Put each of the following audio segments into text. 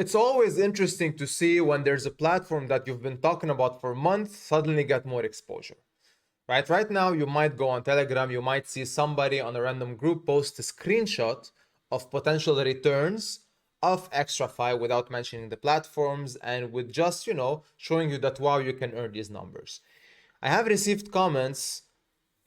It's always interesting to see when there's a platform that you've been talking about for months suddenly get more exposure. Right now, you might go on Telegram, you might see somebody on a random group post a screenshot of potential returns of ExtraFi without mentioning the platforms and with just, showing you that, wow, you can earn these numbers. I have received comments,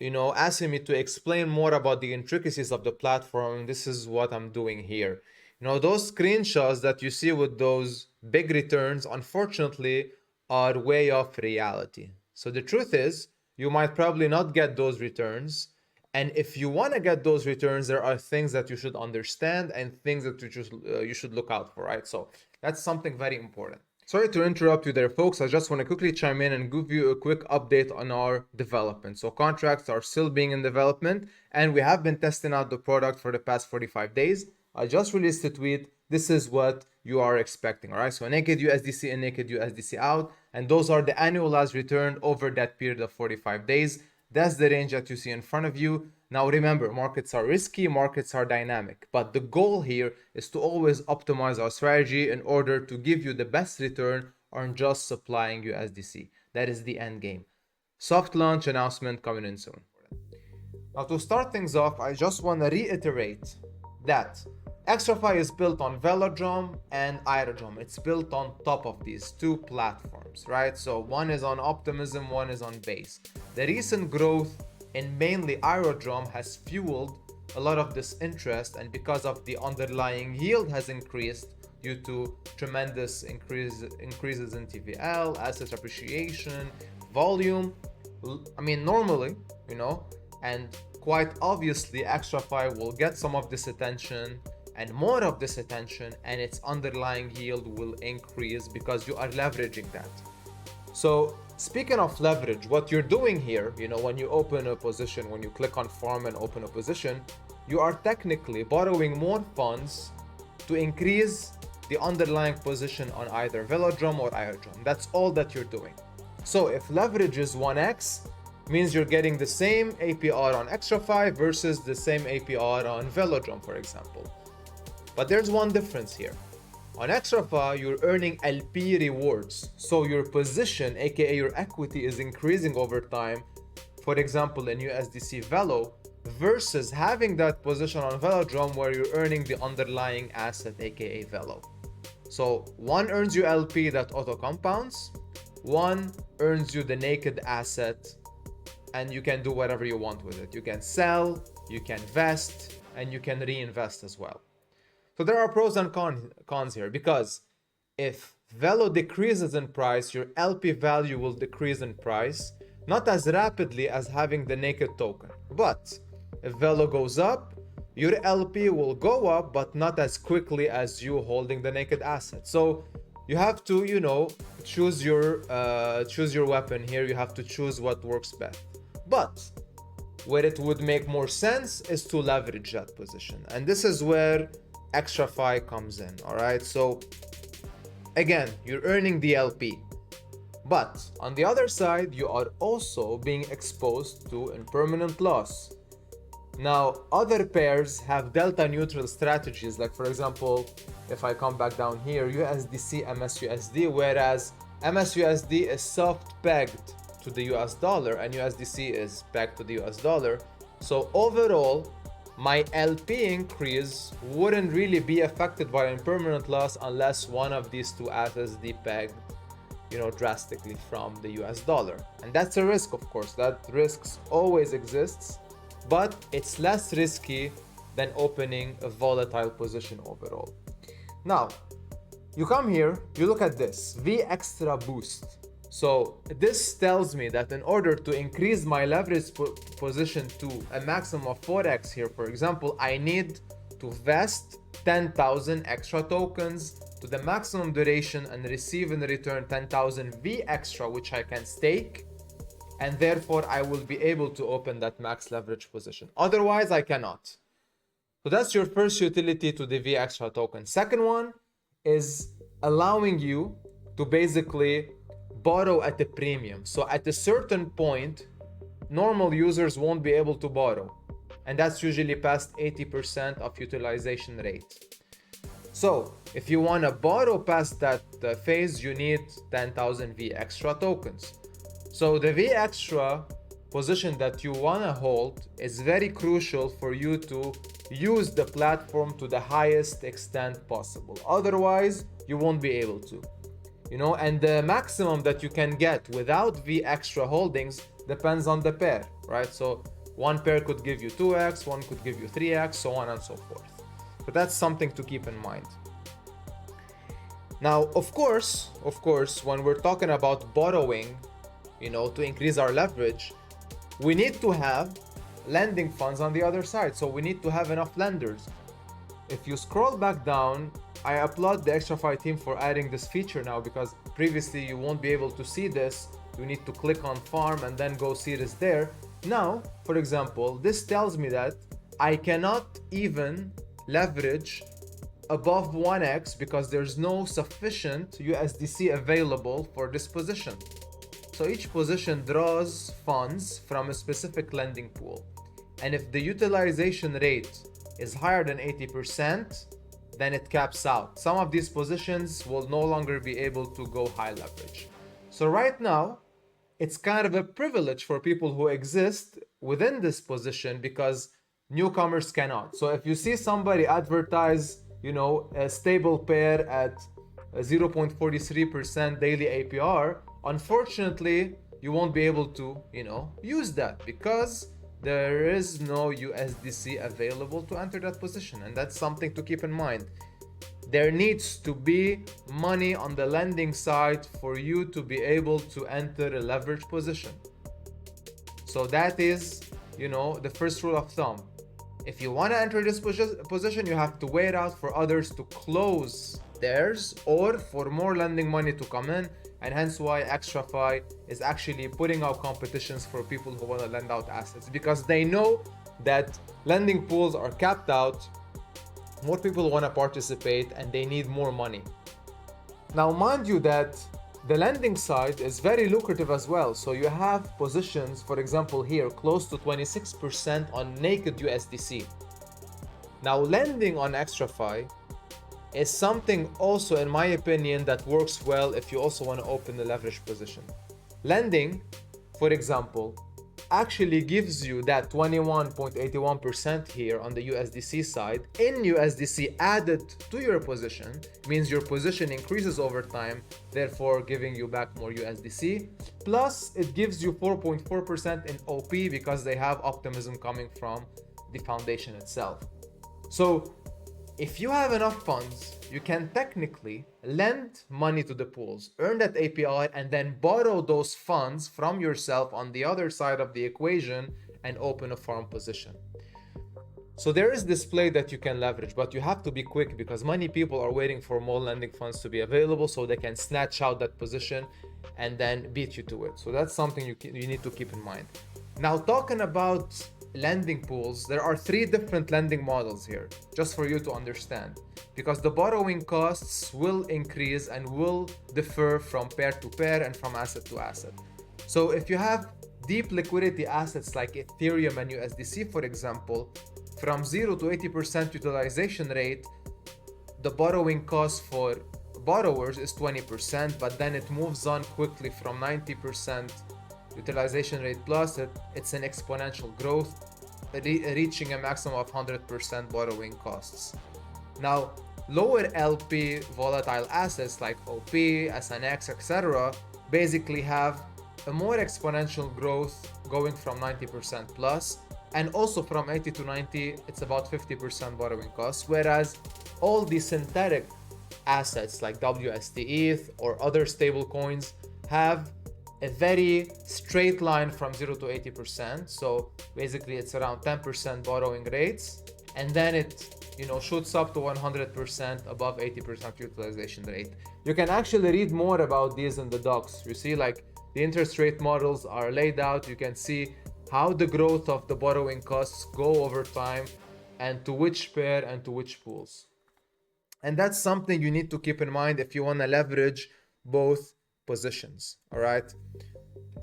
asking me to explain more about the intricacies of the platform. This is what I'm doing here. Those screenshots that you see with those big returns, unfortunately, are way off reality. So the truth is, you might probably not get those returns. And if you want to get those returns, there are things that you should understand and things that you should look out for, right? So that's something very important. Sorry to interrupt you there, folks. I just want to quickly chime in and give you a quick update on our development. So contracts are still being in development, and we have been testing out the product for the past 45 days. I just released a tweet. This is what you are expecting, all right? So naked USDC and naked USDC out, and those are the annualized return over that period of 45 days. That's the range that you see in front of you. Now remember, markets are risky, markets are dynamic, but the goal here is to always optimize our strategy in order to give you the best return on just supplying USDC. That is the end game. Soft launch announcement coming in soon. Now to start things off, I just want to reiterate that ExtraFi is built on Velodrome and Aerodrome. It's built on top of these two platforms, right? So one is on Optimism, one is on Base. The recent growth in mainly Aerodrome has fueled a lot of this interest, and because of the underlying yield has increased due to tremendous increases in TVL, asset appreciation, volume. I mean, normally, and quite obviously ExtraFi will get some of this attention and more of this attention, and its underlying yield will increase because you are leveraging that. So speaking of leverage, what you're doing here, when you open a position, when you click on farm and open a position, you are technically borrowing more funds to increase the underlying position on either Velodrome or Aerodrome. That's all that you're doing. So if leverage is 1x, means you're getting the same APR on ExtraFi versus the same APR on Velodrome, for example. But there's one difference here. On ExtraFi, you're earning LP rewards. So your position, aka your equity, is increasing over time. For example, in USDC Velo, versus having that position on Velodrome where you're earning the underlying asset, aka Velo. So one earns you LP that auto compounds, one earns you the naked asset, and you can do whatever you want with it. You can sell, you can vest, and you can reinvest as well. So there are pros and cons here, because if Velo decreases in price, your LP value will decrease in price, not as rapidly as having the naked token. But if Velo goes up, your LP will go up, but not as quickly as you holding the naked asset. So you have to, choose your weapon here. You have to choose what works best. But where it would make more sense is to leverage that position. And this is where ExtraFi comes in, all right? So again, you're earning the LP. But on the other side, you are also being exposed to impermanent loss. Now, other pairs have delta neutral strategies, like for example, if I come back down here, USDC, MSUSD, whereas MSUSD is soft pegged to the US dollar and USDC is pegged to the US dollar. So overall, my LP increase wouldn't really be affected by impermanent loss unless one of these two assets depegged, drastically from the US dollar. And that's a risk, of course. That risk always exists, but it's less risky than opening a volatile position overall. Now, you come here, you look at this, V extra boost. So this tells me that in order to increase my leverage position to a maximum of 4x here, for example, I need to vest 10,000 extra tokens to the maximum duration and receive in return 10,000 V extra, which I can stake. And therefore I will be able to open that max leverage position. Otherwise I cannot. So that's your first utility to the V extra token. Second one is allowing you to basically borrow at a premium. So at a certain point, normal users won't be able to borrow. And that's usually past 80% of utilization rate. So if you want to borrow past that phase, you need 10,000 V extra tokens. So the V extra position that you want to hold is very crucial for you to use the platform to the highest extent possible. Otherwise, you won't be able to. And the maximum that you can get without V extra holdings depends on the pair, right? So one pair could give you 2x, one could give you 3x, so on and so forth. But that's something to keep in mind. Now, of course, when we're talking about borrowing, to increase our leverage, we need to have lending funds on the other side. So we need to have enough lenders. If you scroll back down, I applaud the ExtraFi team for adding this feature now, because previously you won't be able to see this. You need to click on farm and then go see this there. Now, for example, this tells me that I cannot even leverage above 1x because there's no sufficient USDC available for this position. So each position draws funds from a specific lending pool. And if the utilization rate is higher than 80%, then it caps out. Some of these positions will no longer be able to go high leverage. So right now, it's kind of a privilege for people who exist within this position because newcomers cannot. So if you see somebody advertise, a stable pair at 0.43% daily APR, unfortunately, you won't be able to, use that because there is no USDC available to enter that position. And that's something to keep in mind. There needs to be money on the lending side for you to be able to enter a leverage position. So that is, the first rule of thumb. If you want to enter this position, you have to wait out for others to close theirs or for more lending money to come in. And hence why ExtraFi is actually putting out competitions for people who want to lend out assets, because they know that lending pools are capped out, more people want to participate, and they need more money. Now, mind you that the lending side is very lucrative as well. So you have positions, for example here, close to 26% on naked USDC. Now, lending on ExtraFi is something also, in my opinion, that works well if you also want to open the leverage position. Lending, for example, actually gives you that 21.81% here on the USDC side in USDC added to your position, means your position increases over time, therefore giving you back more USDC. Plus, it gives you 4.4% in OP because they have optimism coming from the foundation itself. So if you have enough funds, you can technically lend money to the pools, earn that APR, and then borrow those funds from yourself on the other side of the equation and open a farm position. So there is this play that you can leverage, but you have to be quick because many people are waiting for more lending funds to be available so they can snatch out that position and then beat you to it. So that's something you need to keep in mind. Now, talking about lending pools, there are 3 different lending models here, just for you to understand, because the borrowing costs will increase and will differ from pair to pair and from asset to asset. So if you have deep liquidity assets like Ethereum and USDC, for example, from 0 to 80% utilization rate, the borrowing cost for borrowers is 20%, but then it moves on quickly from 90% utilization rate plus, it's an exponential growth, reaching a maximum of 100% borrowing costs. Now, lower LP volatile assets like OP, SNX, etc. basically have a more exponential growth going from 90% plus, and also from 80 to 90, it's about 50% borrowing costs, whereas all the synthetic assets like WST or other stable coins have a very straight line from 0 to 80%. So basically it's around 10% borrowing rates, and then it shoots up to 100% above 80% utilization rate. You can actually read more about these in the docs. You see, like, the interest rate models are laid out. You can see how the growth of the borrowing costs go over time and to which pair and to which pools. And that's something you need to keep in mind if you want to leverage both positions, all right?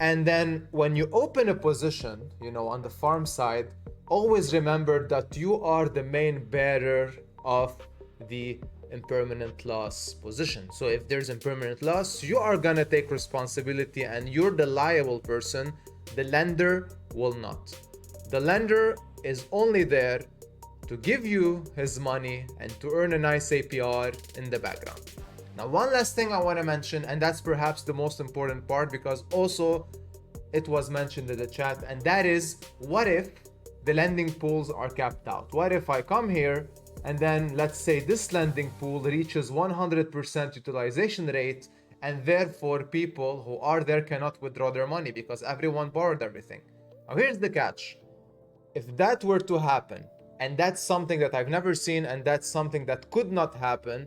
And then when you open a position, on the farm side, always remember that you are the main bearer of the impermanent loss position. So if there's impermanent loss, you are gonna take responsibility and you're the liable person. The lender will not. The lender is only there to give you his money and to earn a nice APR in the background. Now, one last thing I want to mention, and that's perhaps the most important part because also it was mentioned in the chat, and that is, what if the lending pools are capped out? What if I come here and then let's say this lending pool reaches 100% utilization rate and therefore people who are there cannot withdraw their money because everyone borrowed everything. Now here's the catch. If that were to happen, and that's something that I've never seen and that's something that could not happen,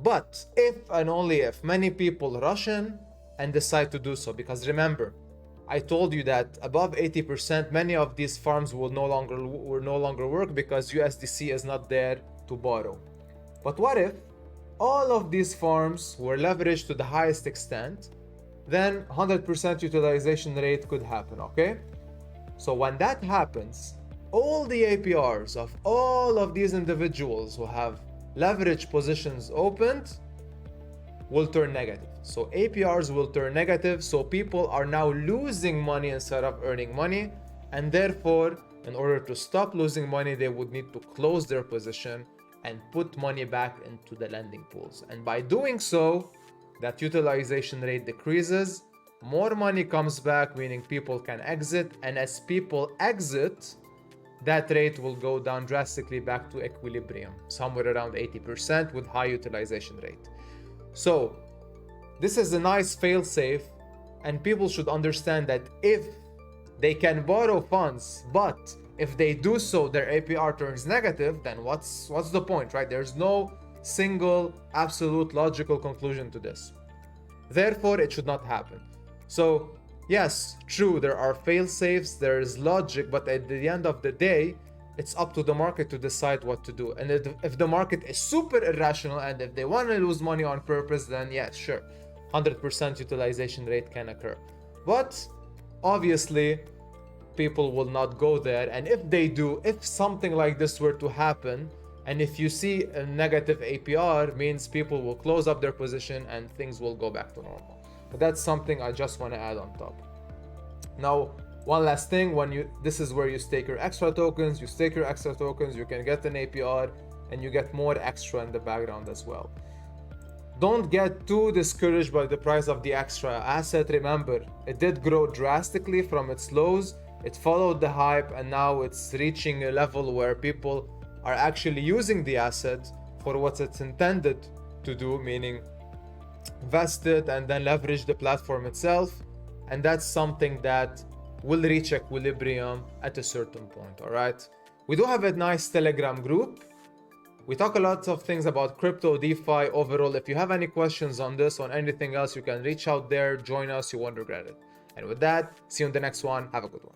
but if and only if many people rush in and decide to do so, because remember, I told you that above 80%, many of these farms will no longer work because USDC is not there to borrow. But what if all of these farms were leveraged to the highest extent? Then 100% utilization rate could happen, okay? So when that happens, all the APRs of all of these individuals who have leverage positions opened will turn negative. So APRs will turn negative, so people are now losing money instead of earning money, and therefore, in order to stop losing money, they would need to close their position and put money back into the lending pools. And by doing so, that utilization rate decreases, more money comes back, meaning people can exit, and as people exit, that rate will go down drastically back to equilibrium, somewhere around 80% with high utilization rate. So this is a nice fail-safe, and people should understand that if they can borrow funds, but if they do so, their APR turns negative, then what's the point, right? There's no single, absolute, logical conclusion to this. Therefore, it should not happen. So yes, true, there are fail-safes, there is logic, but at the end of the day, it's up to the market to decide what to do. And if the market is super irrational and if they want to lose money on purpose, then yeah, sure, 100% utilization rate can occur. But obviously, people will not go there. And if they do, if something like this were to happen, and if you see a negative APR, means people will close up their position and things will go back to normal. But that's something I just want to add on top. Now, one last thing, this is where you stake your extra tokens. You stake your extra tokens, you can get an APR, and you get more extra in the background as well. Don't get too discouraged by the price of the extra asset. Remember, it did grow drastically from its lows. It followed the hype, and now it's reaching a level where people are actually using the asset for what it's intended to do, meaning invest it and then leverage the platform itself. And that's something that will reach equilibrium at a certain point. All right, we do have a nice Telegram group. We talk a lot of things about crypto, DeFi overall. If you have any questions on this, on anything else, you can reach out there, join us, you won't regret it. And with that, see you in the next one. Have a good one.